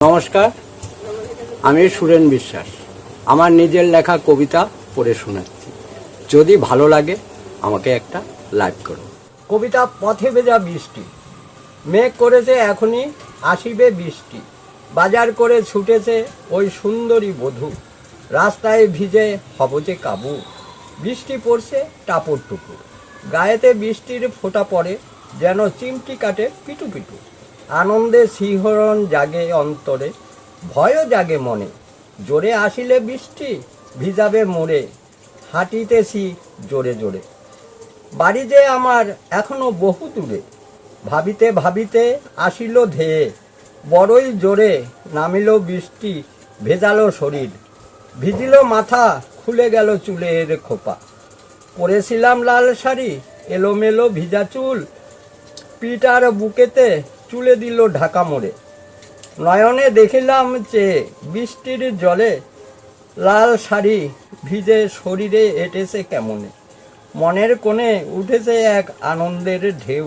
নমস্কার, আমি সুরেন বিশ্বাস। আমার নিজের লেখা কবিতা পড়ে শোনাচ্ছি। যদি ভালো লাগে আমাকে একটা লাইক করো। কবিতা পথে ভেজা বৃষ্টি, মেঘ করেছে এখনই আসিবে বৃষ্টি। বাজার করে ছুটেছে ওই সুন্দরী বধূ, রাস্তায় ভিজে হব যে কাবু। বৃষ্টি পড়ছে টাপুর টুপুর, গায়েতে বৃষ্টির ফোঁটা পড়ে যেন চিমটি কাটে পিটু পিটু। আনন্দে শিহরণ জাগে অন্তরে, ভয়ও জাগে মনে। জোরে আসিলে বৃষ্টি ভিজাবে মোরে, হাঁটিতেছি জোরে জোরে। বাড়ি যে আমার এখনো বহু দূরে, ভাবিতে ভাবিতে আসিল ধেয়ে। বড়ই জোরে নামিল বৃষ্টি, ভেজালো শরীর, ভিজিল মাথা, খুলে গেল চুলের খোপা। পরেছিলাম লাল শাড়ি, এলোমেলো ভিজা চুল, পিঠ আর বুকেতে চুলে দিল ঢাকা মোড়ে। নয়নে দেখিলাম চেয়ে বৃষ্টির জলে, লাল শাড়ি ভিজে শরীরে এঁটেছে কেমনে। মনের কোণে উঠেছে এক আনন্দের ঢেউ,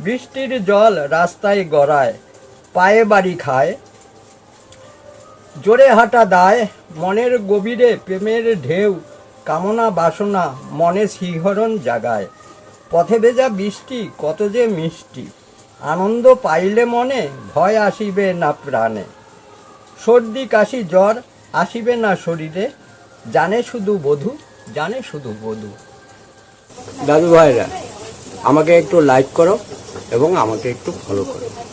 বৃষ্টির জল রাস্তায় গড়ায়, পায়ে বাড়ি খায়। জোরে হাঁটা দায়, মনের গভীরে প্রেমের ঢেউ, কামনা বাসনা মনে শিহরণ জাগায়। পথে ভেজা বৃষ্টি কত যে মিষ্টি, আনন্দ পাইলে মনে, ভয় আসিবে না প্রাণে। সর্দি কাশি জ্বর আসিবে না শরীরে, জানে শুধু বধূ, জানে শুধু বধূ। দাদু ভাইরা, আমাকে একটু লাইক করো এবং আমাকে একটু ফলো করো।